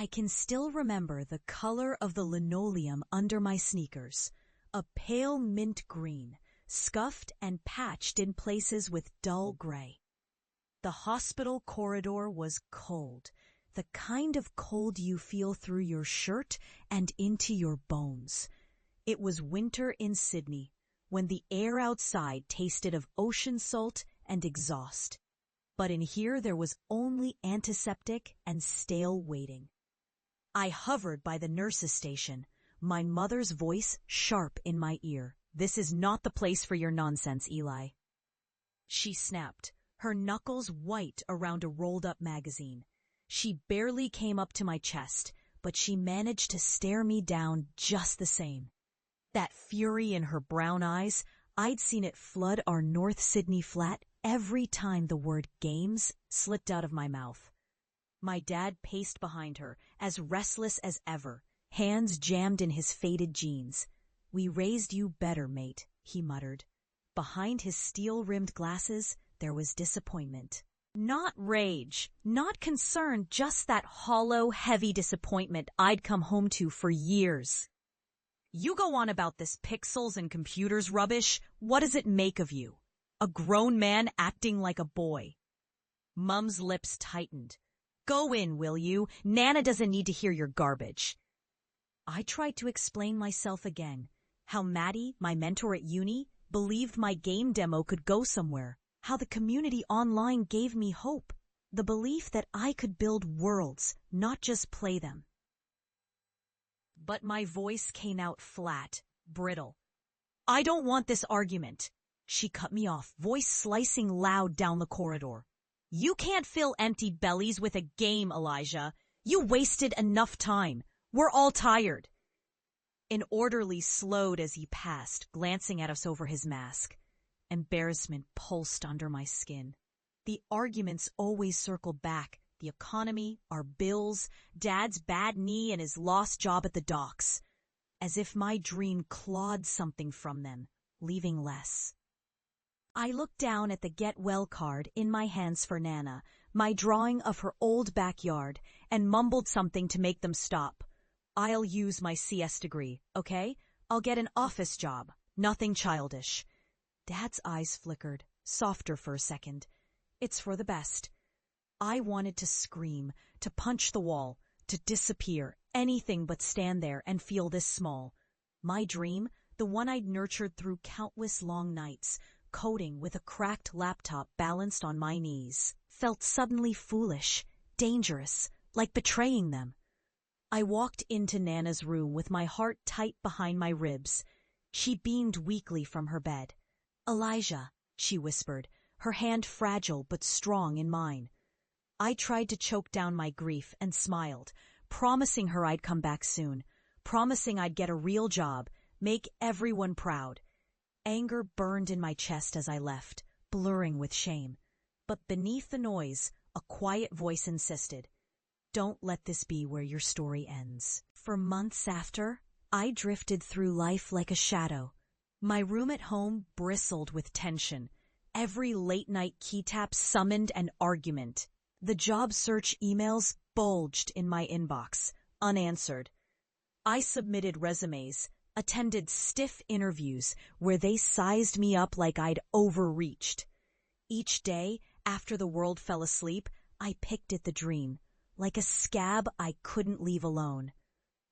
I can still remember the color of the linoleum under my sneakers, a pale mint green, scuffed and patched in places with dull gray. The hospital corridor was cold, the kind of cold you feel through your shirt and into your bones. It was winter in Sydney, when the air outside tasted of ocean salt and exhaust. But in here there was only antiseptic and stale waiting. I hovered by the nurse's station, my mother's voice sharp in my ear. "This is not the place for your nonsense, Eli." She snapped, her knuckles white around a rolled-up magazine. She barely came up to my chest, but she managed to stare me down just the same. That fury in her brown eyes, I'd seen it flood our North Sydney flat every time the word games slipped out of my mouth. My dad paced behind her, as restless as ever, hands jammed in his faded jeans. "We raised you better, mate," he muttered. Behind his steel-rimmed glasses, there was disappointment. Not rage, not concern, just that hollow, heavy disappointment I'd come home to for years. "You go on about this pixels and computers rubbish, what does it make of you? A grown man acting like a boy." Mum's lips tightened. "Go in, will you? Nana doesn't need to hear your garbage." I tried to explain myself again, how Maddie, my mentor at uni, believed my game demo could go somewhere, how the community online gave me hope, the belief that I could build worlds, not just play them. But my voice came out flat, brittle. "I don't want this argument." She cut me off, voice slicing loud down the corridor. "You can't fill empty bellies with a game, Elijah. You wasted enough time. We're all tired." An orderly slowed as he passed, glancing at us over his mask. Embarrassment pulsed under my skin. The arguments always circled back. The economy, our bills, Dad's bad knee and his lost job at the docks. As if my dream clawed something from them, leaving less. I looked down at the get well card in my hands for Nana, my drawing of her old backyard, and mumbled something to make them stop. "I'll use my CS degree, okay? I'll get an office job, nothing childish." Dad's eyes flickered, softer for a second. "It's for the best." I wanted to scream, to punch the wall, to disappear, anything but stand there and feel this small. My dream, the one I'd nurtured through countless long nights, coding with a cracked laptop balanced on my knees, felt suddenly foolish, dangerous, like betraying them. I walked into Nana's room with my heart tight behind my ribs. She beamed weakly from her bed. "Elijah," she whispered, her hand fragile but strong in mine. I tried to choke down my grief and smiled, promising her I'd come back soon, promising I'd get a real job, make everyone proud. Anger burned in my chest as I left, blurring with shame. But beneath the noise, a quiet voice insisted, "Don't let this be where your story ends." For months after, I drifted through life like a shadow. My room at home bristled with tension. Every late-night key tap summoned an argument. The job search emails bulged in my inbox, unanswered. I submitted resumes, attended stiff interviews where they sized me up like I'd overreached. Each day, after the world fell asleep, I picked at the dream, like a scab I couldn't leave alone.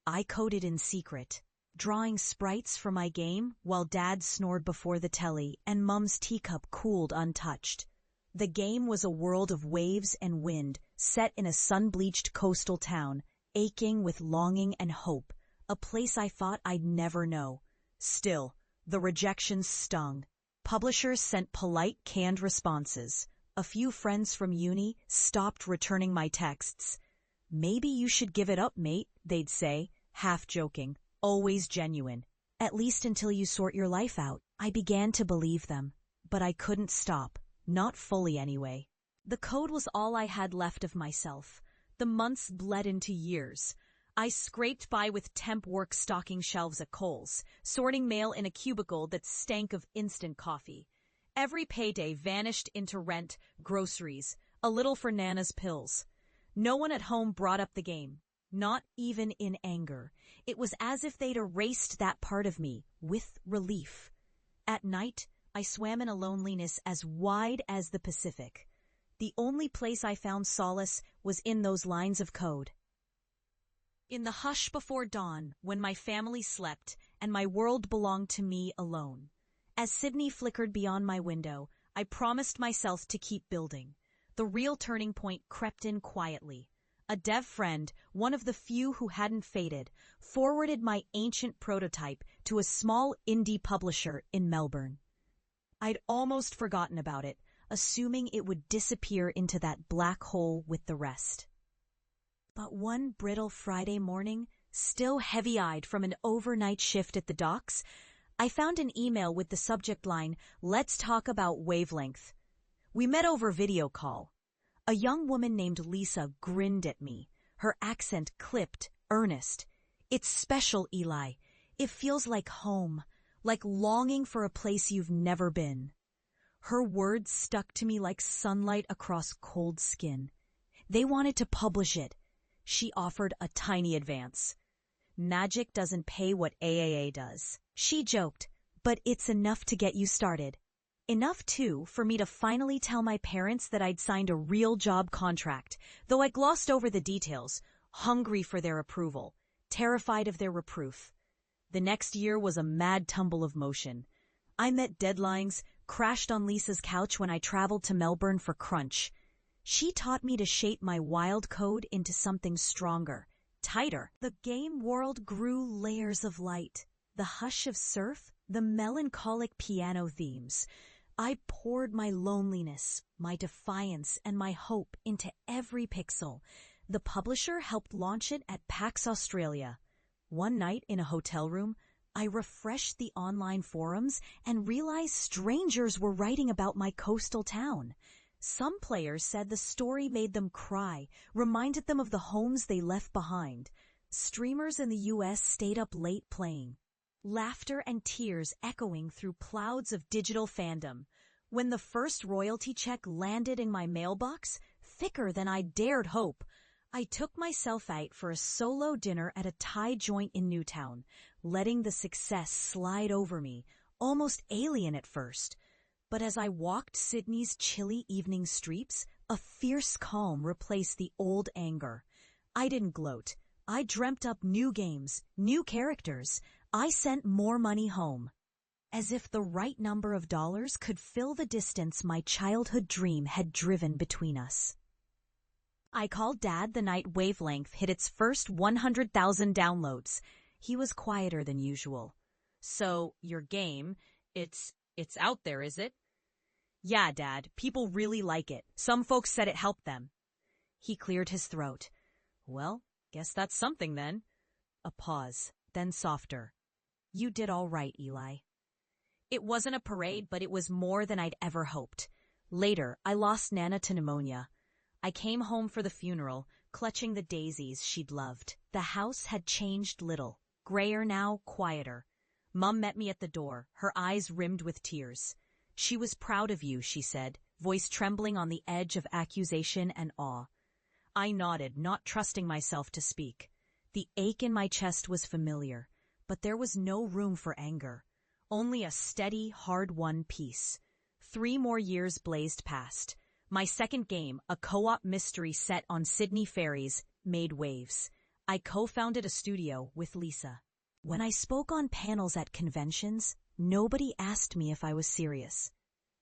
I coded in secret, drawing sprites for my game while Dad snored before the telly and Mum's teacup cooled untouched. The game was a world of waves and wind, set in a sun-bleached coastal town, aching with longing and hope, a place I thought I'd never know. Still, the rejections stung. Publishers sent polite, canned responses. A few friends from uni stopped returning my texts. "Maybe you should give it up, mate," they'd say, half joking, always genuine. "At least until you sort your life out." I began to believe them, but I couldn't stop. Not fully, anyway. The code was all I had left of myself. The months bled into years. I scraped by with temp work stocking shelves at Kohl's, sorting mail in a cubicle that stank of instant coffee. Every payday vanished into rent, groceries, a little for Nana's pills. No one at home brought up the game. Not even in anger. It was as if they'd erased that part of me with relief. At night, I swam in a loneliness as wide as the Pacific. The only place I found solace was in those lines of code. In the hush before dawn, when my family slept and my world belonged to me alone. As Sydney flickered beyond my window, I promised myself to keep building. The real turning point crept in quietly. A dev friend, one of the few who hadn't faded, forwarded my ancient prototype to a small indie publisher in Melbourne. I'd almost forgotten about it, assuming it would disappear into that black hole with the rest. But one brittle Friday morning, still heavy-eyed from an overnight shift at the docks, I found an email with the subject line, "Let's talk about Wavelength." We met over video call. A young woman named Lisa grinned at me, her accent clipped, earnest. "It's special, Eli. It feels like home, like longing for a place you've never been." Her words stuck to me like sunlight across cold skin. They wanted to publish it. She offered a tiny advance. "Magic doesn't pay what AAA does," she joked, "but it's enough to get you started." Enough, too, for me to finally tell my parents that I'd signed a real job contract, though I glossed over the details, hungry for their approval, terrified of their reproof. The next year was a mad tumble of motion. I met deadlines, crashed on Lisa's couch when I traveled to Melbourne for Crunch. She taught me to shape my wild code into something stronger, tighter. The game world grew layers of light. The hush of surf, the melancholic piano themes. I poured my loneliness, my defiance, and my hope into every pixel. The publisher helped launch it at PAX Australia. One night in a hotel room, I refreshed the online forums and realized strangers were writing about my coastal town. Some players said the story made them cry, reminded them of the homes they left behind. Streamers in the US stayed up late playing. Laughter and tears echoing through clouds of digital fandom. When the first royalty check landed in my mailbox, thicker than I dared hope, I took myself out for a solo dinner at a Thai joint in Newtown, letting the success slide over me, almost alien at first. But as I walked Sydney's chilly evening streets, a fierce calm replaced the old anger. I didn't gloat. I dreamt up new games, new characters. I sent more money home. As if the right number of dollars could fill the distance my childhood dream had driven between us. I called Dad the night Wavelength hit its first 100,000 downloads. He was quieter than usual. "So, your game, it's out there, is it?" "Yeah, Dad, people really like it. Some folks said it helped them." He cleared his throat. "Well, guess that's something then." A pause, then softer. "You did all right, Eli." It wasn't a parade, but it was more than I'd ever hoped. Later, I lost Nana to pneumonia. I came home for the funeral, clutching the daisies she'd loved. The house had changed little. Grayer now, quieter. Mum met me at the door, her eyes rimmed with tears. "She was proud of you," she said, voice trembling on the edge of accusation and awe. I nodded, not trusting myself to speak. The ache in my chest was familiar, but there was no room for anger. Only a steady, hard-won peace. 3 more years blazed past. My second game, a co-op mystery set on Sydney ferries, made waves. I co-founded a studio with Lisa. When I spoke on panels at conventions, nobody asked me if I was serious.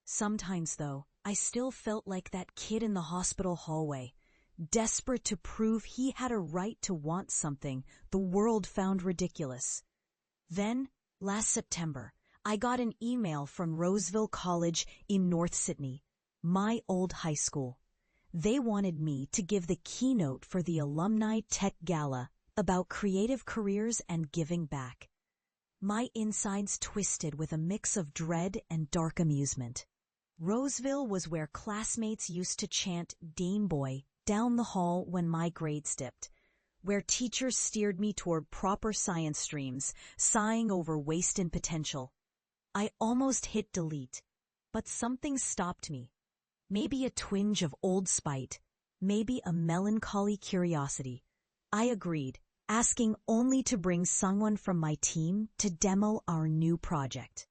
Sometimes, though, I still felt like that kid in the hospital hallway, desperate to prove he had a right to want something the world found ridiculous. Then, last September, I got an email from Roseville College in North Sydney, my old high school. They wanted me to give the keynote for the Alumni Tech Gala about creative careers and giving back. My insides twisted with a mix of dread and dark amusement. Roseville was where classmates used to chant "Dean Boy" down the hall when my grades dipped, where teachers steered me toward proper science streams, sighing over wasted potential. I almost hit delete, but something stopped me. Maybe a twinge of old spite, maybe a melancholy curiosity. I agreed, asking only to bring someone from my team to demo our new project.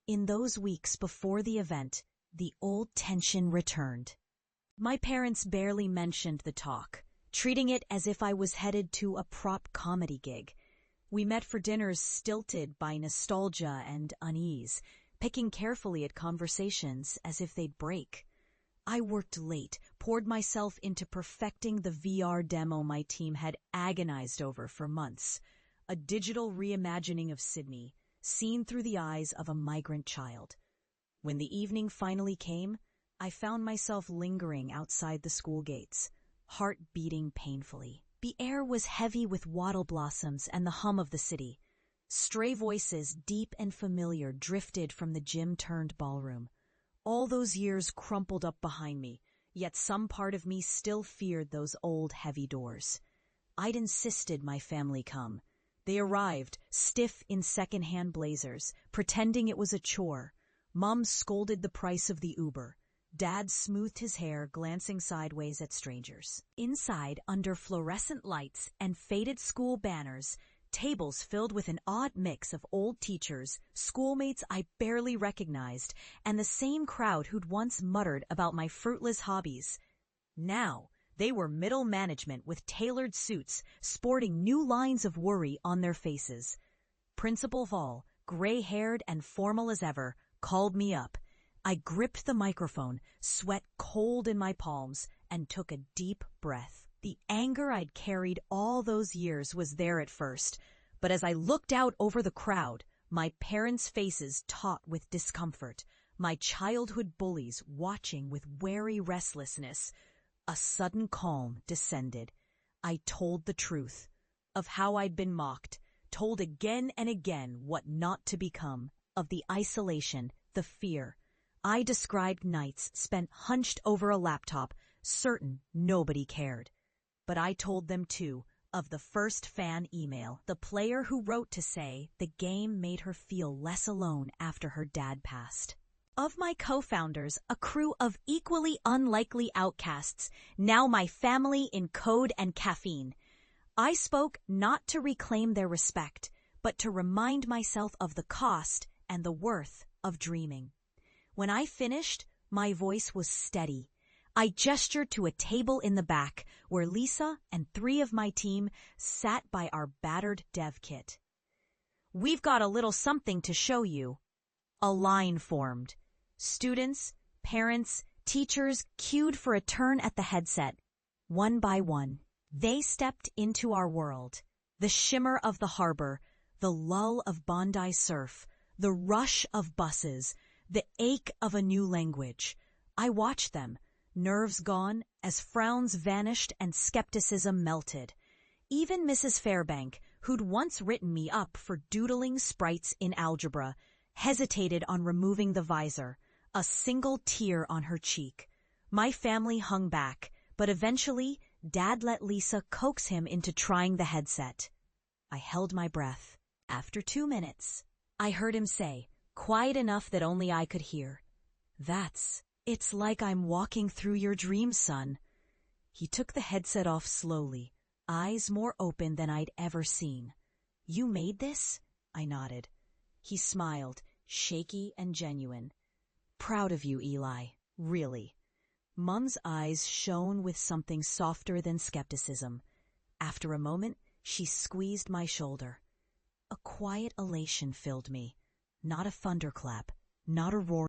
In those weeks before the event, the old tension returned. My parents barely mentioned the talk, treating it as if I was headed to a prop comedy gig. We met for dinners stilted by nostalgia and unease, picking carefully at conversations as if they'd break. I worked late, poured myself into perfecting the VR demo my team had agonized over for months, a digital reimagining of Sydney, seen through the eyes of a migrant child. When the evening finally came, I found myself lingering outside the school gates, heart beating painfully. The air was heavy with wattle blossoms and the hum of the city. Stray voices, deep and familiar, drifted from the gym-turned ballroom. All those years crumpled up behind me, yet some part of me still feared those old heavy doors. I'd insisted my family come. They arrived, stiff in second-hand blazers, pretending it was a chore. Mom scolded the price of the Uber. Dad smoothed his hair, glancing sideways at strangers. Inside, under fluorescent lights and faded school banners, tables filled with an odd mix of old teachers, schoolmates I barely recognized, and the same crowd who'd once muttered about my fruitless hobbies. Now, they were middle management with tailored suits, sporting new lines of worry on their faces. Principal Hall, gray-haired and formal as ever, called me up. I gripped the microphone, sweat cold in my palms, and took a deep breath. The anger I'd carried all those years was there at first, but as I looked out over the crowd, my parents' faces taut with discomfort, my childhood bullies watching with wary restlessness, a sudden calm descended. I told the truth of how I'd been mocked, told again and again what not to become, of the isolation, the fear. I described nights spent hunched over a laptop, certain nobody cared. But I told them, too, of the first fan email, the player who wrote to say the game made her feel less alone after her dad passed. Of my co-founders, a crew of equally unlikely outcasts, now my family in code and caffeine. I spoke not to reclaim their respect, but to remind myself of the cost and the worth of dreaming. When I finished, my voice was steady. I gestured to a table in the back where Lisa and 3 of my team sat by our battered dev kit. "We've got a little something to show you." A line formed. Students, parents, teachers queued for a turn at the headset. One by one, they stepped into our world. The shimmer of the harbor, the lull of Bondi surf, the rush of buses, the ache of a new language. I watched them, nerves gone, as frowns vanished and skepticism melted. Even Mrs. Fairbank, who'd once written me up for doodling sprites in algebra, hesitated on removing the visor, a single tear on her cheek. My family hung back, but eventually Dad let Lisa coax him into trying the headset. I held my breath. After 2 minutes, I heard him say, quiet enough that only I could hear, "It's like I'm walking through your dreams, son." He took the headset off slowly, eyes more open than I'd ever seen. "You made this?" I nodded. He smiled, shaky and genuine. "Proud of you, Eli, really." Mum's eyes shone with something softer than skepticism. After a moment, she squeezed my shoulder. A quiet elation filled me. Not a thunderclap, not a roar.